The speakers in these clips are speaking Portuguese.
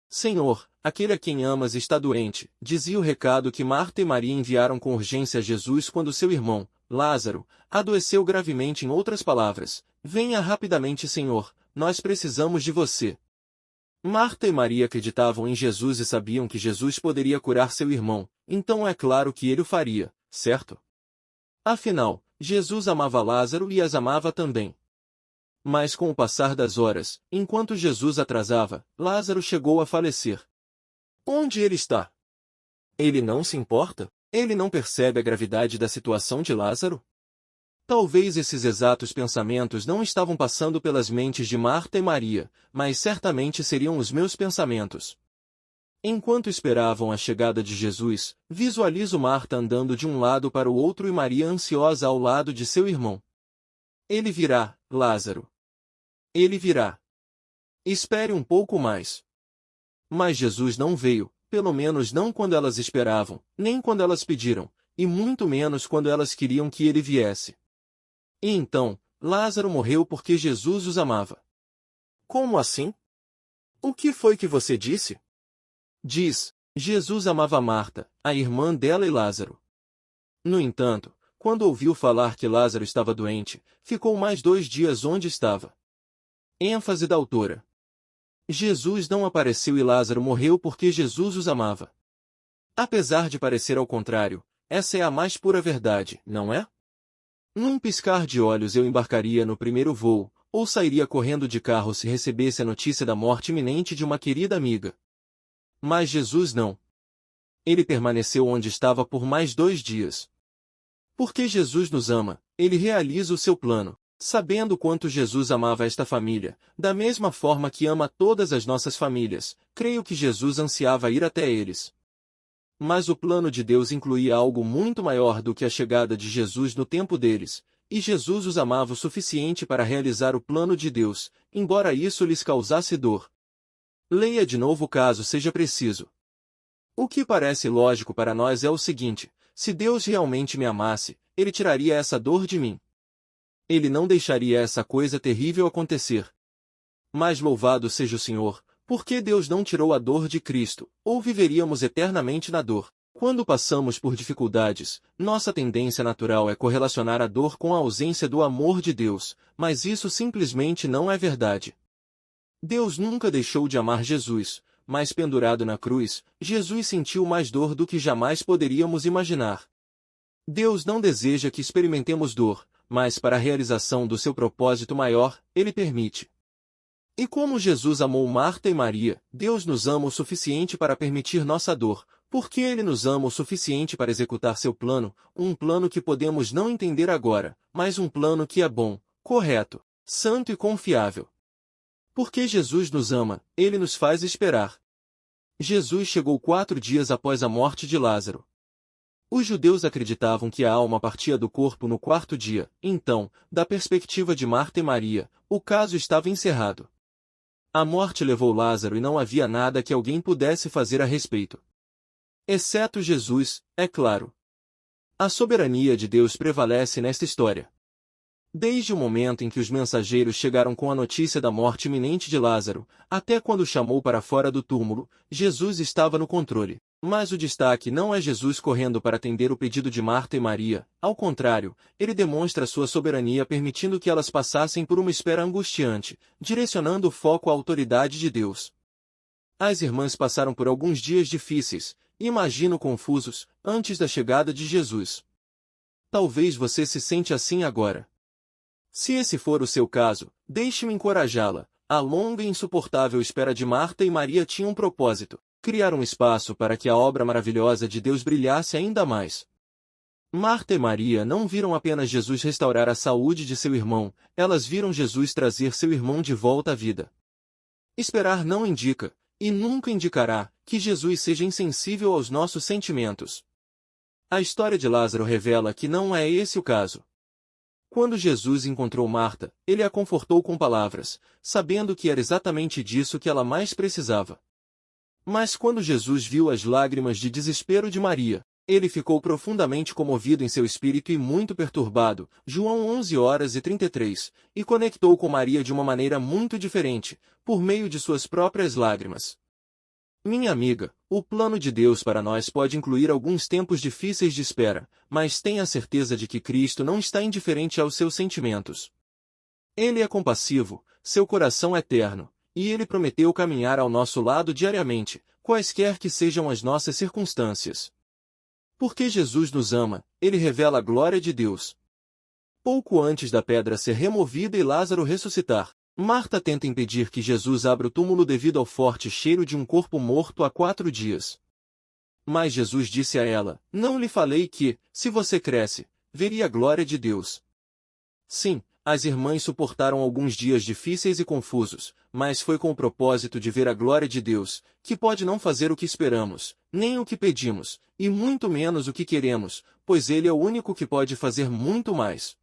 Senhor, aquele a quem amas está doente, dizia o recado que Marta e Maria enviaram com urgência a Jesus quando seu irmão, Lázaro, adoeceu gravemente. Em outras palavras, venha rapidamente, Senhor, nós precisamos de você. Marta e Maria acreditavam em Jesus e sabiam que Jesus poderia curar seu irmão, então é claro que ele o faria, certo? Afinal, Jesus amava Lázaro e as amava também. Mas com o passar das horas, enquanto Jesus atrasava, Lázaro chegou a falecer. Onde ele está? Ele não se importa? Ele não percebe a gravidade da situação de Lázaro? Talvez esses exatos pensamentos não estavam passando pelas mentes de Marta e Maria, mas certamente seriam os meus pensamentos. Enquanto esperavam a chegada de Jesus, visualizo Marta andando de um lado para o outro e Maria ansiosa ao lado de seu irmão. Ele virá, Lázaro. Ele virá. Espere um pouco mais. Mas Jesus não veio, pelo menos não quando elas esperavam, nem quando elas pediram, e muito menos quando elas queriam que ele viesse. E então, Lázaro morreu porque Jesus os amava. Como assim? O que foi que você disse? Diz, Jesus amava Marta, a irmã dela e Lázaro. No entanto, quando ouviu falar que Lázaro estava doente, ficou mais 2 dias onde estava. ênfase da autora. Jesus não apareceu e Lázaro morreu porque Jesus os amava. Apesar de parecer ao contrário, essa é a mais pura verdade, não é? Num piscar de olhos eu embarcaria no primeiro voo, ou sairia correndo de carro se recebesse a notícia da morte iminente de uma querida amiga. Mas Jesus não. Ele permaneceu onde estava por mais 2 dias. Porque Jesus nos ama, ele realiza o seu plano, sabendo quanto Jesus amava esta família, da mesma forma que ama todas as nossas famílias. Creio que Jesus ansiava ir até eles. Mas o plano de Deus incluía algo muito maior do que a chegada de Jesus no tempo deles, e Jesus os amava o suficiente para realizar o plano de Deus, embora isso lhes causasse dor. Leia de novo caso seja preciso. O que parece lógico para nós é o seguinte: se Deus realmente me amasse, ele tiraria essa dor de mim. Ele não deixaria essa coisa terrível acontecer. Mas louvado seja o Senhor, porque Deus não tirou a dor de Cristo, ou viveríamos eternamente na dor. Quando passamos por dificuldades, nossa tendência natural é correlacionar a dor com a ausência do amor de Deus, mas isso simplesmente não é verdade. Deus nunca deixou de amar Jesus, mas pendurado na cruz, Jesus sentiu mais dor do que jamais poderíamos imaginar. Deus não deseja que experimentemos dor, mas para a realização do seu propósito maior, ele permite. E como Jesus amou Marta e Maria, Deus nos ama o suficiente para permitir nossa dor, porque ele nos ama o suficiente para executar seu plano, um plano que podemos não entender agora, mas um plano que é bom, correto, santo e confiável. Porque Jesus nos ama, ele nos faz esperar. Jesus chegou 4 dias após a morte de Lázaro. Os judeus acreditavam que a alma partia do corpo no 4º dia, então, da perspectiva de Marta e Maria, o caso estava encerrado. A morte levou Lázaro e não havia nada que alguém pudesse fazer a respeito. Exceto Jesus, é claro. A soberania de Deus prevalece nesta história. Desde o momento em que os mensageiros chegaram com a notícia da morte iminente de Lázaro, até quando chamou para fora do túmulo, Jesus estava no controle. Mas o destaque não é Jesus correndo para atender o pedido de Marta e Maria, ao contrário, ele demonstra sua soberania permitindo que elas passassem por uma espera angustiante, direcionando o foco à autoridade de Deus. As irmãs passaram por alguns dias difíceis, imagino confusos, antes da chegada de Jesus. Talvez você se sente assim agora. Se esse for o seu caso, deixe-me encorajá-la. A longa e insuportável espera de Marta e Maria tinha um propósito: criar um espaço para que a obra maravilhosa de Deus brilhasse ainda mais. Marta e Maria não viram apenas Jesus restaurar a saúde de seu irmão, elas viram Jesus trazer seu irmão de volta à vida. Esperar não indica, e nunca indicará, que Jesus seja insensível aos nossos sentimentos. A história de Lázaro revela que não é esse o caso. Quando Jesus encontrou Marta, ele a confortou com palavras, sabendo que era exatamente disso que ela mais precisava. Mas quando Jesus viu as lágrimas de desespero de Maria, ele ficou profundamente comovido em seu espírito e muito perturbado, João 11h33, e conectou com Maria de uma maneira muito diferente, por meio de suas próprias lágrimas. Minha amiga, o plano de Deus para nós pode incluir alguns tempos difíceis de espera, mas tenha certeza de que Cristo não está indiferente aos seus sentimentos. Ele é compassivo, seu coração é terno, e Ele prometeu caminhar ao nosso lado diariamente, quaisquer que sejam as nossas circunstâncias. Porque Jesus nos ama, Ele revela a glória de Deus. Pouco antes da pedra ser removida e Lázaro ressuscitar, Marta tenta impedir que Jesus abra o túmulo devido ao forte cheiro de um corpo morto há 4 dias. Mas Jesus disse a ela, não lhe falei que, se você cresce, veria a glória de Deus. Sim, as irmãs suportaram alguns dias difíceis e confusos, mas foi com o propósito de ver a glória de Deus, que pode não fazer o que esperamos, nem o que pedimos, e muito menos o que queremos, pois Ele é o único que pode fazer muito mais.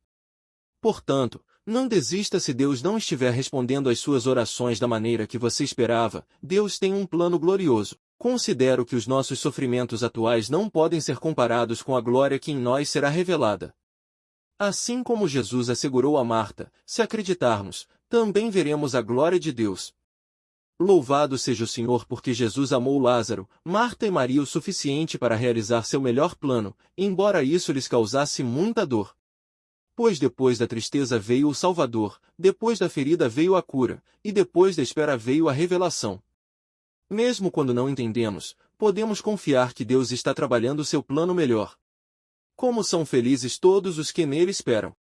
Portanto, não desista se Deus não estiver respondendo às suas orações da maneira que você esperava. Deus tem um plano glorioso. Considero que os nossos sofrimentos atuais não podem ser comparados com a glória que em nós será revelada. Assim como Jesus assegurou a Marta, se acreditarmos, também veremos a glória de Deus. Louvado seja o Senhor porque Jesus amou Lázaro, Marta e Maria o suficiente para realizar seu melhor plano, embora isso lhes causasse muita dor. Pois depois da tristeza veio o Salvador, depois da ferida veio a cura, e depois da espera veio a revelação. Mesmo quando não entendemos, podemos confiar que Deus está trabalhando seu plano melhor. Como são felizes todos os que nele esperam.